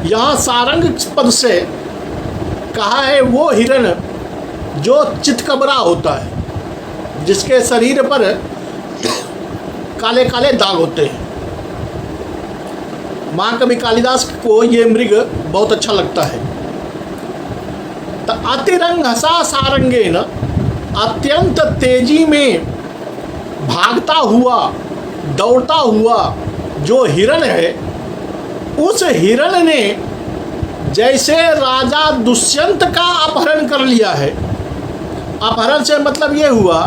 यहाँ सारंग पद से कहा है वो हिरण जो चितकबरा होता है, जिसके शरीर पर काले काले दाग होते हैं। महाकवि कालिदास को ये मृग बहुत अच्छा लगता है। तो अतिरंघसा सारंगेन, अत्यंत तेजी में भागता हुआ, दौड़ता हुआ जो हिरण है, उस हिरण ने जैसे राजा दुष्यंत का अपहरण कर लिया है। अपहरण से मतलब ये हुआ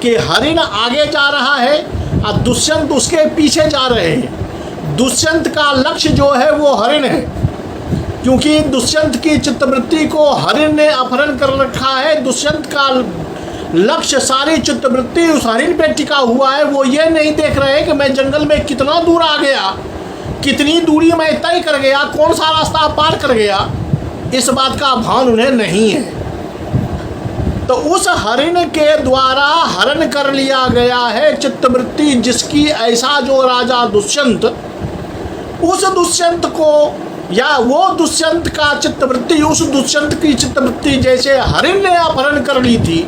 कि हरिण आगे जा रहा है और दुष्यंत उसके पीछे जा रहे हैं। दुष्यंत का लक्ष्य जो है वो हरिण है, क्योंकि दुष्यंत की चित्तवृत्ति को हरिण ने अपहरण कर रखा है। दुष्यंत का लक्ष्य सारी चित्तवृत्ति उस हरिण पे टिका हुआ है। वो ये नहीं देख रहे कि मैं जंगल में कितना दूर आ गया, कितनी दूरी मैं तय कर गया, कौन सा रास्ता पार कर गया, इस बात का भान उन्हें नहीं है। तो उस हरिण के द्वारा हरण कर लिया गया है चित्तवृत्ति, जिसकी ऐसा जो राजा दुष्यंत, उस दुष्यंत को या वो दुष्यंत का चित्तवृत्ति, उस दुष्यंत की चित्तवृत्ति जैसे हरिण ने अपहरण कर ली थी,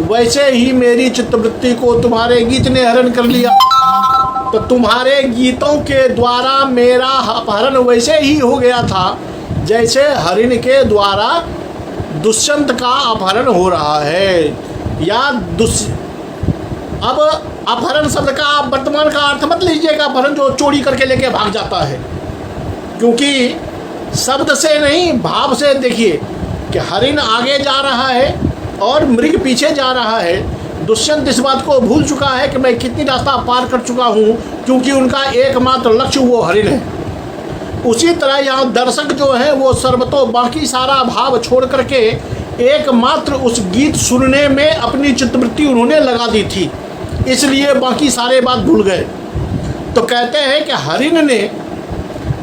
वैसे ही मेरी चित्तवृत्ति को तुम्हारे गीत ने हरण कर लिया। तो तुम्हारे गीतों के द्वारा मेरा अपहरण वैसे ही हो गया था जैसे हरिण के द्वारा दुष्यंत का अपहरण हो रहा है। या अब अपहरण शब्द का आप वर्तमान का अर्थ मत लीजिएगा, अपहरण जो चोरी करके लेके भाग जाता है, क्योंकि शब्द से नहीं भाव से देखिए कि हरिण आगे जा रहा है और मृग पीछे जा रहा है। दुष्यंत इस बात को भूल चुका है कि मैं कितनी रास्ता पार कर चुका हूँ, क्योंकि उनका एकमात्र लक्ष्य वो हरिण है। उसी तरह यहाँ दर्शक जो है वो सर्वतो बाकी सारा भाव छोड़ करके एकमात्र उस गीत सुनने में अपनी चित्तवृत्ति उन्होंने लगा दी थी, इसलिए बाकी सारे बात भूल गए। तो कहते हैं कि हरिण ने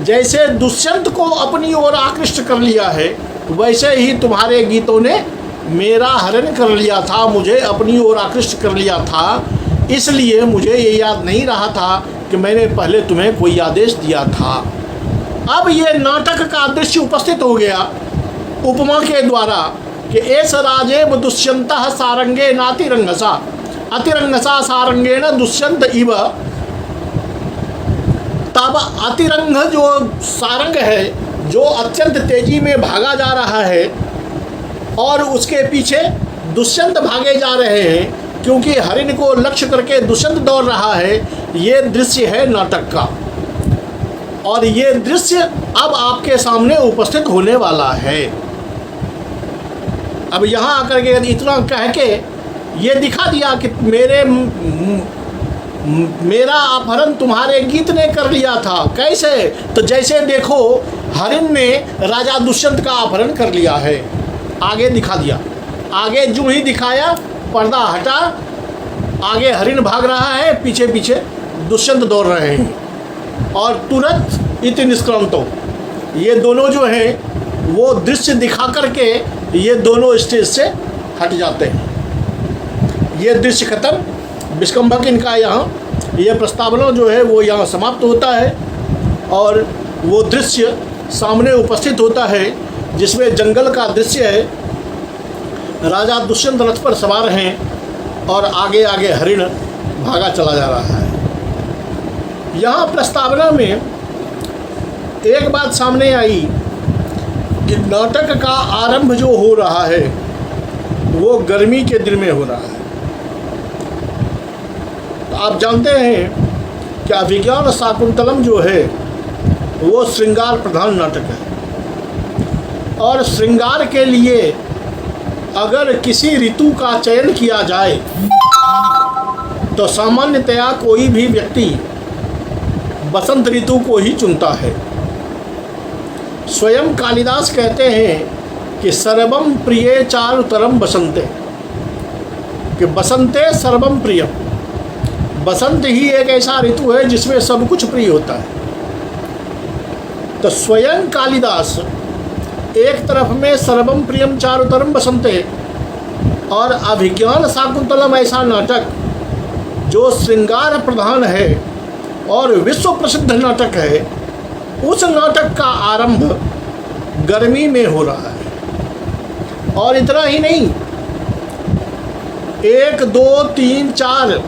जैसे दुष्यंत को अपनी ओर आकृष्ट कर लिया है, वैसे ही तुम्हारे गीतों ने मेरा हरण कर लिया था, मुझे अपनी ओर आकृष्ट कर लिया था। इसलिए मुझे ये याद नहीं रहा था कि मैंने पहले तुम्हें कोई आदेश दिया था। अब ये नाटक का दृश्य उपस्थित हो गया उपमा के द्वारा कि एस राजेव दुष्यंत सारंगे नातिरंगसा अतिरंगसा सारंगेण दुष्यंत इव। तब अतिरंग जो सारंग है, जो अत्यंत तेजी में भागा जा रहा है और उसके पीछे दुष्यंत भागे जा रहे हैं, क्योंकि हरिण को लक्ष्य करके दुष्यंत दौड़ रहा है। ये दृश्य है नाटक का, और ये दृश्य अब आपके सामने उपस्थित होने वाला है। अब यहाँ आकर के इतना कह के ये दिखा दिया कि मेरा अपहरण तुम्हारे गीत ने कर लिया था। कैसे? तो जैसे देखो हरिण ने राजा दुष्यंत का अपहरण कर लिया है, आगे दिखा दिया। आगे जो ही दिखाया पर्दा हटा, आगे हरिण भाग रहा है, पीछे पीछे दुष्यंत दौड़ रहे हैं, और तुरंत इति निष्क्रांतो, ये दोनों जो हैं वो दृश्य दिखा करके ये दोनों स्टेज से हट जाते हैं। ये दृश्य खत्म, विष्कंभक इनका यहाँ ये प्रस्तावना जो है वो यहाँ समाप्त होता है, और वो दृश्य सामने उपस्थित होता है जिसमें जंगल का दृश्य है। राजा दुष्यंत रथ पर सवार हैं और आगे आगे हरिण भागा चला जा रहा है। यहाँ प्रस्तावना में एक बात सामने आई कि नाटक का आरंभ जो हो रहा है वो गर्मी के दिन में हो रहा है। तो आप जानते हैं कि अभिज्ञान शाकुंतलम जो है वो श्रृंगार प्रधान नाटक है, और श्रृंगार के लिए अगर किसी ऋतु का चयन किया जाए तो सामान्यतया कोई भी व्यक्ति बसंत ऋतु को ही चुनता है। स्वयं कालिदास कहते हैं कि सर्वम प्रिये चारुतरम बसंते, कि बसंते सर्वम प्रियम, बसंत ही एक ऐसा ऋतु है जिसमें सब कुछ प्रिय होता है। तो स्वयं कालिदास एक तरफ में सर्वम प्रियम चारुतरम बसंते, और अभिज्ञान शाकुंतलम ऐसा नाटक जो श्रृंगार प्रधान है और विश्व प्रसिद्ध नाटक है, उस नाटक का आरंभ गर्मी में हो रहा है। और इतना ही नहीं, 1, 2, 3, 4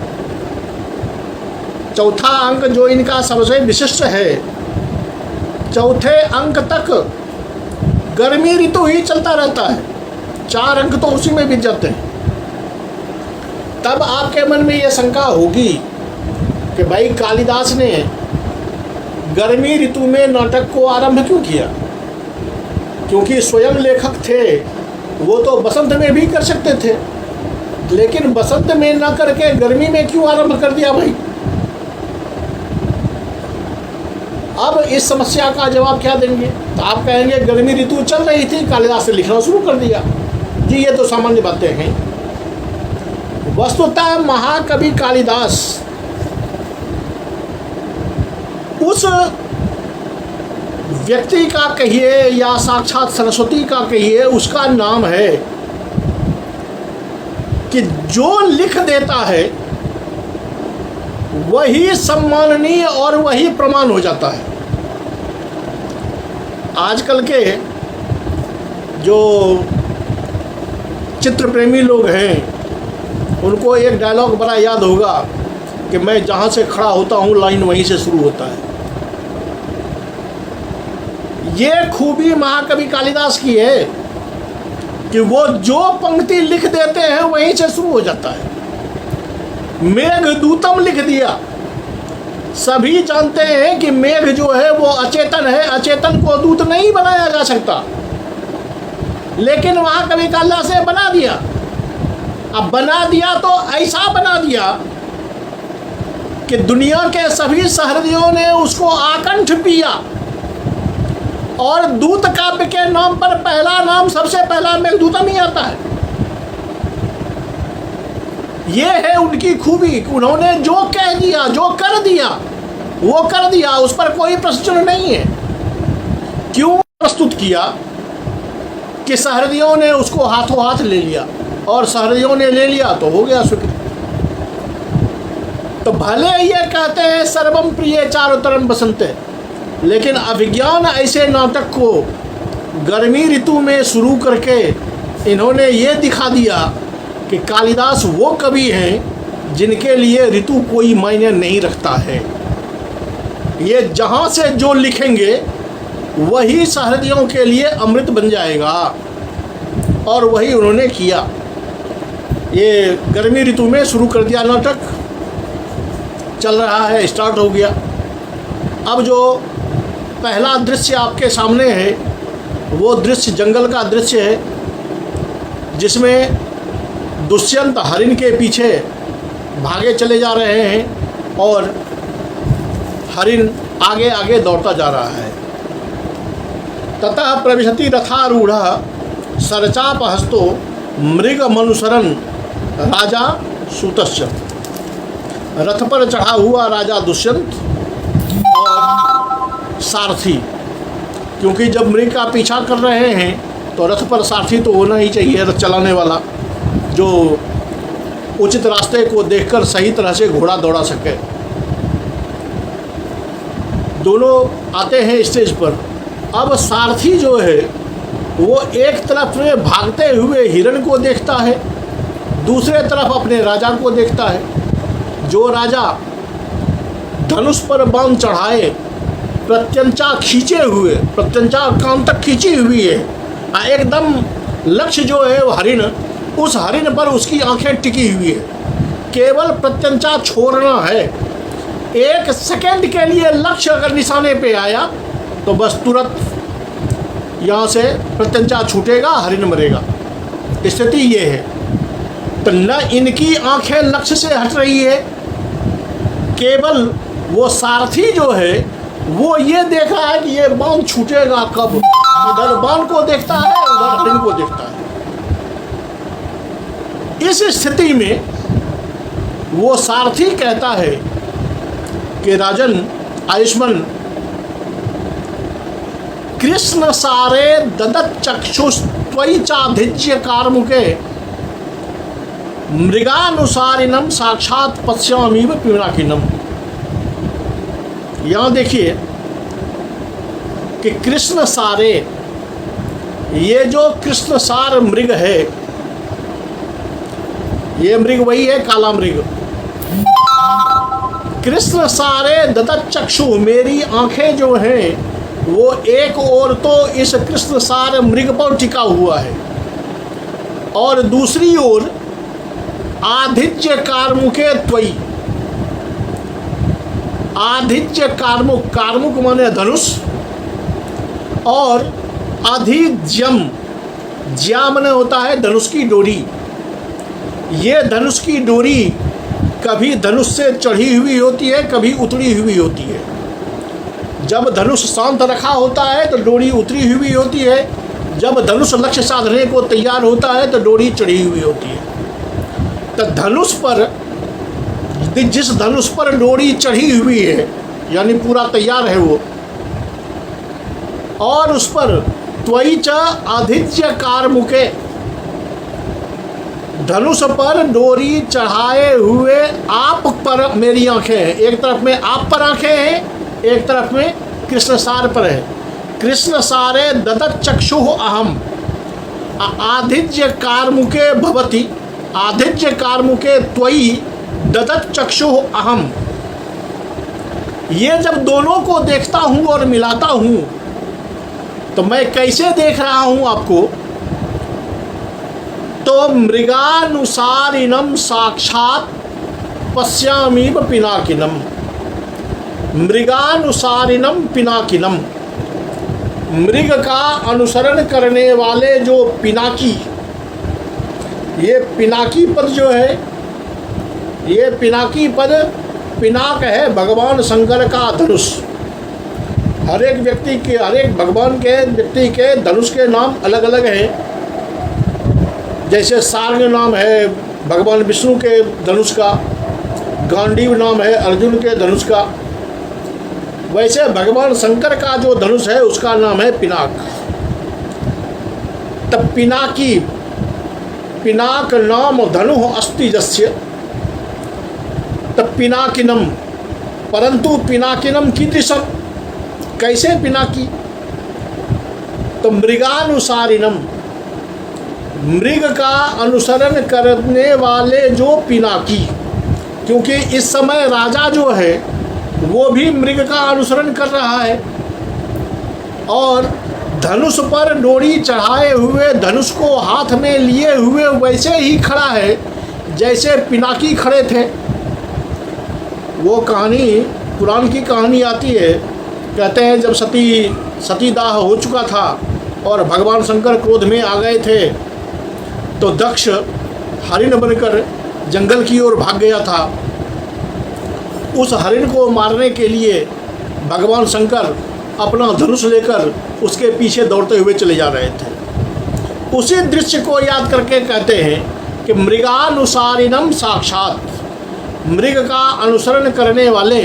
चौथा अंक जो इनका सबसे विशिष्ट है, चौथे अंक तक गर्मी ऋतु ही चलता रहता है, 4 अंक तो उसी में बीत जाते हैं। तब आपके मन में यह शंका होगी कि भाई कालिदास ने गर्मी ऋतु में नाटक को आरंभ क्यों किया? क्योंकि स्वयं लेखक थे, वो तो बसंत में भी कर सकते थे, लेकिन बसंत में ना करके गर्मी में क्यों आरंभ कर दिया भाई? अब इस समस्या का जवाब क्या देंगे? तो आप कहेंगे गर्मी ऋतु चल रही थी, कालिदास ने लिखना शुरू कर दिया। जी ये तो सामान्य बातें हैं, वस्तुतः महाकवि कालिदास उस व्यक्ति का कहिए या साक्षात सरस्वती का कहिए, उसका नाम है कि जो लिख देता है वही सम्माननीय और वही प्रमाण हो जाता है। आजकल के जो चित्र प्रेमी लोग हैं उनको एक डायलॉग बड़ा याद होगा कि मैं जहाँ से खड़ा होता हूँ लाइन वहीं से शुरू होता है। ये खूबी महाकवि कालिदास की है कि वो जो पंक्ति लिख देते हैं वहीं से शुरू हो जाता है। मेघदूतम लिख दिया। सभी जानते हैं कि मेघ जो है वो अचेतन है, अचेतन को दूत नहीं बनाया जा सकता, लेकिन महाकवि कालिदास ने बना दिया। अब बना दिया तो ऐसा बना दिया कि दुनिया के सभी सहृदयों ने उसको आकंठ पिया, और दूत काव्य के नाम पर पहला नाम सबसे पहला मेघदूतम ही आता है। ये है उनकी खूबी। उन्होंने जो कह दिया, जो कर दिया, वो कर दिया, उस पर कोई प्रश्न नहीं है। क्यों प्रस्तुत किया कि सहृदयों ने उसको हाथों हाथ ले लिया, और सहृदयों ने ले लिया तो हो गया स्वीकृत। तो भले ये कहते हैं सर्वम प्रिय चारुतरम बसंते, लेकिन अभिज्ञान ऐसे नाटक को गर्मी ऋतु में शुरू करके इन्होंने ये दिखा दिया कि कालिदास वो कवि हैं जिनके लिए ऋतु कोई मायने नहीं रखता है। ये जहाँ से जो लिखेंगे वही सहृदयों के लिए अमृत बन जाएगा, और वही उन्होंने किया। ये गर्मी ऋतु में शुरू कर दिया नाटक, चल रहा है, स्टार्ट हो गया। अब जो पहला दृश्य आपके सामने है वो दृश्य जंगल का दृश्य है, जिसमें दुष्यंत हरिण के पीछे भागे चले जा रहे हैं और हरिण आगे आगे दौड़ता जा रहा है। ततः प्रविशति रथारूढ़ सरचाप हस्तो मृग मनुसरन राजा सूतश्च। रथ पर चढ़ा हुआ राजा दुष्यंत और सारथी, क्योंकि जब मृग का पीछा कर रहे हैं तो रथ पर सारथी तो होना ही चाहिए, रथ चलाने वाला जो उचित रास्ते को देखकर सही तरह से घोड़ा दौड़ा सके। दोनों आते हैं स्टेज पर। अब सारथी जो है वो एक तरफ में भागते हुए हिरण को देखता है, दूसरे तरफ अपने राजा को देखता है। जो राजा धनुष पर बाण चढ़ाए, प्रत्यंचा खींचे हुए, प्रत्यंचा कान तक खींची हुई है, एकदम लक्ष्य जो है वो हरिण, उस हरिण पर उसकी आंखें टिकी हुई है। केवल प्रत्यंचा छोड़ना है। एक सेकंड के लिए लक्ष्य अगर निशाने पे आया तो बस तुरंत यहाँ से प्रत्यंचा छूटेगा, हरिण मरेगा। स्थिति ये है। तो न इनकी आंखें लक्ष्य से हट रही है, केवल वो सारथी जो है वो ये देख रहा है कि ये बाण छूटेगा कब। इधर बाण को देखता है, उधर हरिण को देखता है। इस स्थिति में वो सारथी कहता है कि राजन आयुष्मान, कृष्ण सारे ददत चक्षुस्त्वयि चाधिज्य कार्मुके मृगानुसारिणम साक्षात पश्यामीव पिनाकिनम। यहाँ देखिए कि कृष्ण सारे, ये जो कृष्ण सार मृग है, ये मृग वही है काला मृग। कृष्ण सारे ददत चक्षु, मेरी आंखें जो हैं वो एक ओर तो इस कृष्ण सार मृग पर टिका हुआ है, और दूसरी ओर आधिज्य कार्मुके त्वयि। आधिज्य कार्मुक, कार्मुक माने धनुष, और अधिज्यम, ज्या माने होता है धनुष की डोरी। ये धनुष की डोरी कभी धनुष से चढ़ी हुई होती है, कभी उतरी हुई होती है। जब धनुष शांत रखा होता है तो डोरी उतरी हुई होती है, जब धनुष लक्ष्य साधने को तैयार होता है तो डोरी चढ़ी हुई होती है। तो धनुष पर, जिस धनुष पर डोरी चढ़ी हुई है, यानी पूरा तैयार है वो, और उस पर त्वयि च आधिज्य कारमुके, धनुष पर डोरी चढ़ाए हुए आप पर मेरी आंखें हैं। एक तरफ में आप पर आंखें हैं, एक तरफ में कृष्ण सार पर है। कृष्ण सारे ददत चक्षुः अहम आधिज्य कारमुके भवति, आधिज्य कारमुके त्वयि ददत चक्षुः अहम। ये जब दोनों को देखता हूँ और मिलाता हूँ तो मैं कैसे देख रहा हूँ आपको? तो मृगानुसारिणम साक्षात पश्यामीव पिनाकिनम, मृगानुसारिणम पिनाकिनम, मृग का अनुसरण करने वाले जो पिनाकी, ये पिनाकी पद जो है, ये पिनाकी पद, पिनाक है भगवान शंकर का धनुष। हर एक व्यक्ति के, हर एक भगवान के व्यक्ति के धनुष के नाम अलग अलग हैं। जैसे सार्ंग नाम है भगवान विष्णु के धनुष का, गांडीव नाम है अर्जुन के धनुष का, वैसे भगवान शंकर का जो धनुष है उसका नाम है पिनाक। तब पिनाकी, पिनाक नाम धनु अस्ति जस्य, तब पिनाकिनम, परंतु पिनाकिनम कीदृशम, कैसे पिनाकी? तो मृगानुसारिणम, मृग का अनुसरण करने वाले जो पिनाकी, क्योंकि इस समय राजा जो है वो भी मृग का अनुसरण कर रहा है और धनुष पर डोरी चढ़ाए हुए, धनुष को हाथ में लिए हुए वैसे ही खड़ा है जैसे पिनाकी खड़े थे। वो कहानी, पुराण की कहानी आती है, कहते हैं जब सतीदाह हो चुका था और भगवान शंकर क्रोध में आ गए थे तो दक्ष हरिण बनकर जंगल की ओर भाग गया था। उस हरिण को मारने के लिए भगवान शंकर अपना धनुष लेकर उसके पीछे दौड़ते हुए चले जा रहे थे। उसी दृश्य को याद करके कहते हैं कि मृगानुसारिणम साक्षात, मृग का अनुसरण करने वाले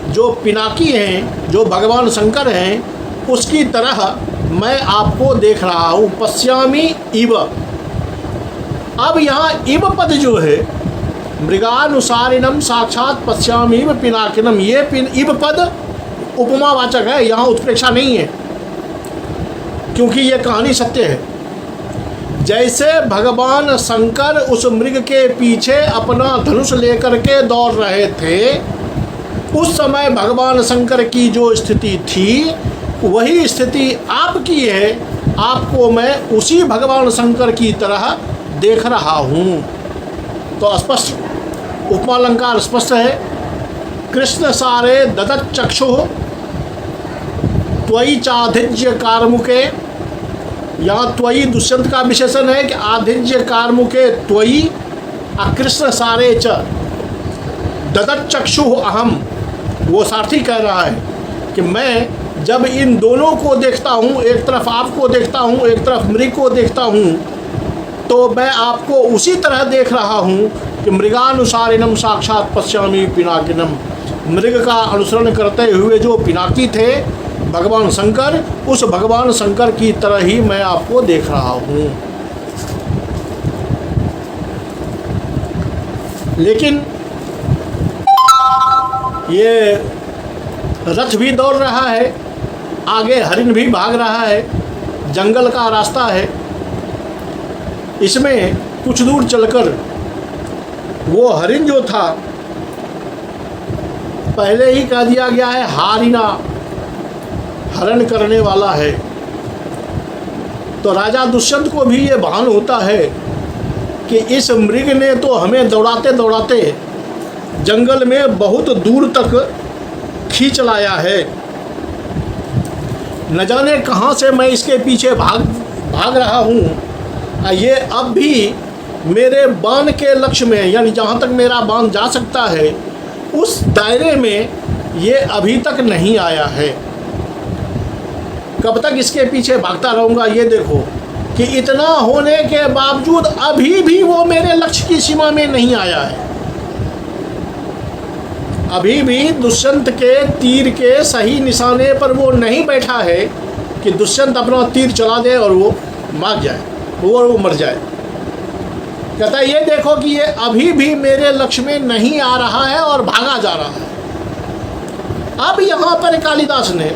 जो पिनाकी हैं, जो भगवान शंकर हैं, उसकी तरह मैं आपको देख रहा हूँ। पश्यामी इव, अब यहाँ इव पद जो है, मृगानुसारिणम साक्षात पश्यामीव पिनाकिनम, ये इव पद उपमावाचक है, यहाँ उत्प्रेक्षा नहीं है, क्योंकि ये कहानी सत्य है। जैसे भगवान शंकर उस मृग के पीछे अपना धनुष लेकर के दौड़ रहे थे, उस समय भगवान शंकर की जो स्थिति थी वही स्थिति आपकी है। आपको मैं उसी भगवान शंकर की तरह देख रहा हूँ। तो स्पष्ट उपमालंकार स्पष्ट है। कृष्ण सारे ददत चक्षुः त्वयि चाधिज्य कारमुके, यहाँ त्वयि दुष्यंत का विशेषण है कि आधिज्य कारमुके त्वयि कृष्ण सारे च ददत चक्षुः अहम। वो सारथी कह रहा है कि मैं जब इन दोनों को देखता हूँ, एक तरफ आपको देखता हूँ, एक तरफ मृग को देखता हूँ, तो मैं आपको उसी तरह देख रहा हूँ कि मृगानुसारिणम साक्षात पश्यामी पिनाकिनम, मृग का अनुसरण करते हुए जो पिनाकी थे भगवान शंकर, उस भगवान शंकर की तरह ही मैं आपको देख रहा हूँ। लेकिन ये रथ भी दौड़ रहा है, आगे हरिण भी भाग रहा है, जंगल का रास्ता है। इसमें कुछ दूर चलकर वो हरिण जो था, पहले ही कह दिया गया है हारिना, हरण करने वाला है। तो राजा दुष्यंत को भी ये भान होता है कि इस मृग ने तो हमें दौड़ाते दौड़ाते जंगल में बहुत दूर तक खींच लाया है, न जाने कहाँ से मैं इसके पीछे भाग रहा हूँ। ये अब भी मेरे बाण के लक्ष्य में, यानी जहाँ तक मेरा बाण जा सकता है उस दायरे में ये अभी तक नहीं आया है। कब तक इसके पीछे भागता रहूँगा? ये देखो कि इतना होने के बावजूद अभी भी वो मेरे लक्ष्य की सीमा में नहीं आया है। अभी भी दुष्यंत के तीर के सही निशाने पर वो नहीं बैठा है कि दुष्यंत अपना तीर चला दे और वो मार जाए, वो मर जाए। कहता है ये देखो कि ये अभी भी मेरे लक्ष्य में नहीं आ रहा है और भागा जा रहा है। अब यहाँ पर कालिदास ने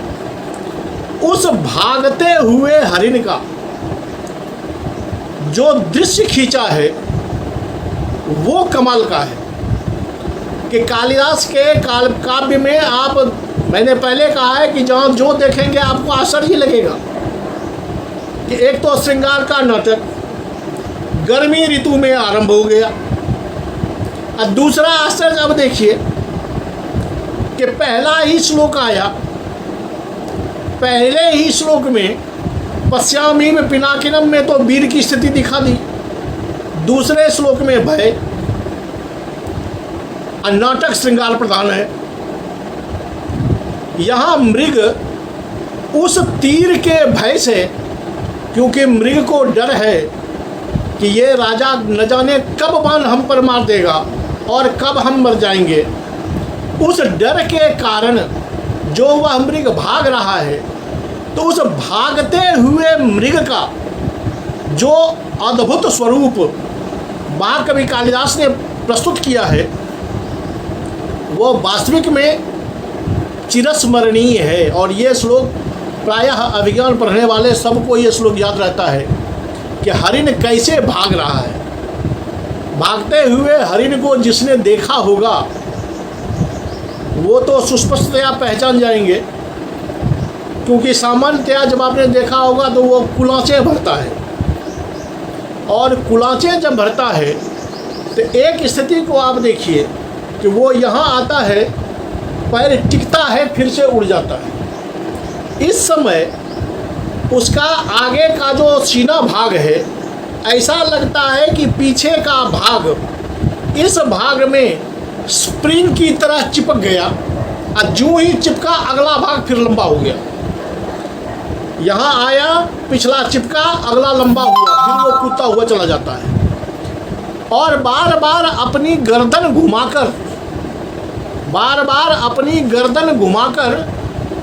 उस भागते हुए हरिण का जो दृश्य खींचा है वो कमाल का है कि कालिदास के काव्य में आप, मैंने पहले कहा है कि जहाँ जो देखेंगे आपको आश्चर्य लगेगा कि एक तो श्रृंगार का नाटक गर्मी ऋतु में आरंभ हो गया, और दूसरा आश्चर्य अब देखिए कि पहला ही श्लोक आया, पहले ही श्लोक में पश्यामी में पिनाकिनम में तो वीर की स्थिति दिखा दी, दूसरे श्लोक में भय, नाटक श्रृंगार प्रधान है। यहाँ मृग उस तीर के भय से, क्योंकि मृग को डर है कि ये राजा न जाने कब बाण हम पर मार देगा और कब हम मर जाएंगे, उस डर के कारण जो वह मृग भाग रहा है, तो उस भागते हुए मृग का जो अद्भुत स्वरूप महाकवि कालिदास ने प्रस्तुत किया है वो वास्तविक में चिरस्मरणीय है। और ये श्लोक प्रायः अभिज्ञान पढ़ने वाले सबको ये श्लोक याद रहता है कि हरिण कैसे भाग रहा है। भागते हुए हरिण को जिसने देखा होगा वो तो सुस्पष्टतया पहचान जाएंगे, क्योंकि सामान्यतया जब आपने देखा होगा तो वो कुलांचे भरता है, और कुलांचे जब भरता है तो एक स्थिति को आप देखिए कि वो यहाँ आता है, पैर टिकता है, फिर से उड़ जाता है। इस समय उसका आगे का जो सीना भाग है ऐसा लगता है कि पीछे का भाग इस भाग में स्प्रिंग की तरह चिपक गया, और जो ही चिपका अगला भाग फिर लंबा हो गया। यहाँ आया, पिछला चिपका, अगला लंबा हुआ, फिर वो कूदता हुआ चला जाता है, और बार बार अपनी गर्दन घुमाकर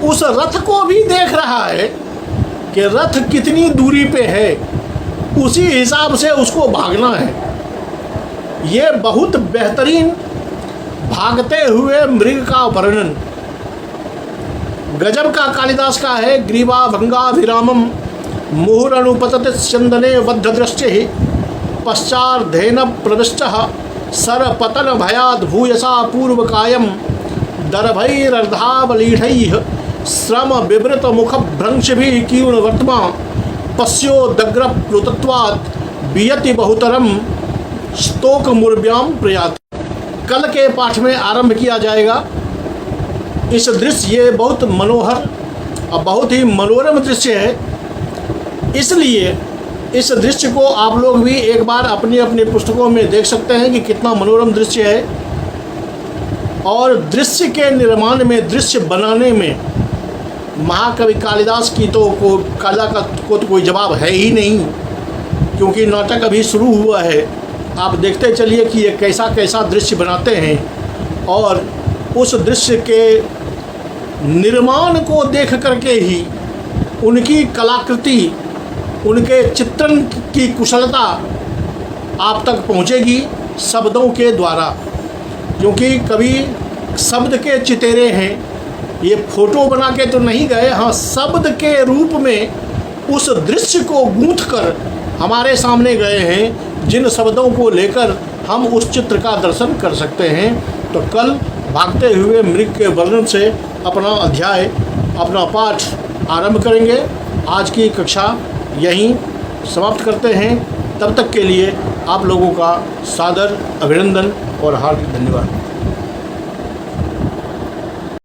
उस रथ को भी देख रहा है कि रथ कितनी दूरी पे है, उसी हिसाब से उसको भागना है। ये बहुत बेहतरीन भागते हुए मृग का वर्णन गजब का कालिदास का है। ग्रीवा भंगाभिरामम मुहुरनुपतत चंदने बद्ध दृष्टि पश्चार्धेन प्रविष्टः सरपतन भयाद भूयसा पूर्व कायम दर्भैरर्धावलीढैः श्रम विवृत मुख भ्रंशभिः कीर्ण वर्तमा पश्यो दग्र प्लुतत्वात् बियति बहुतरम स्तोक मुर्व्याम प्रयात। कल के पाठ में आरंभ किया जाएगा इस दृश्य। ये बहुत मनोहर और बहुत ही मनोरम दृश्य है, इसलिए इस दृश्य को आप लोग भी एक बार अपनी अपनी पुस्तकों में देख सकते हैं कि कितना मनोरम दृश्य है। और दृश्य के निर्माण में, दृश्य बनाने में महाकवि कालिदास की तो कोई जवाब है ही नहीं, क्योंकि नाटक अभी शुरू हुआ है। आप देखते चलिए कि ये कैसा कैसा दृश्य बनाते हैं, और उस दृश्य के निर्माण को देख करके ही उनकी कलाकृति, उनके चित्रण की कुशलता आप तक पहुंचेगी शब्दों के द्वारा, क्योंकि कवि शब्द के चितेरे हैं। ये फोटो बना के तो नहीं गए, हाँ शब्द के रूप में उस दृश्य को गूंथ कर हमारे सामने गए हैं, जिन शब्दों को लेकर हम उस चित्र का दर्शन कर सकते हैं। तो कल भागते हुए मृग के वर्णन से अपना अध्याय, अपना पाठ आरंभ करेंगे। आज की कक्षा यहीं समाप्त करते हैं। तब तक के लिए आप लोगों का सादर अभिनंदन और हार्दिक धन्यवाद।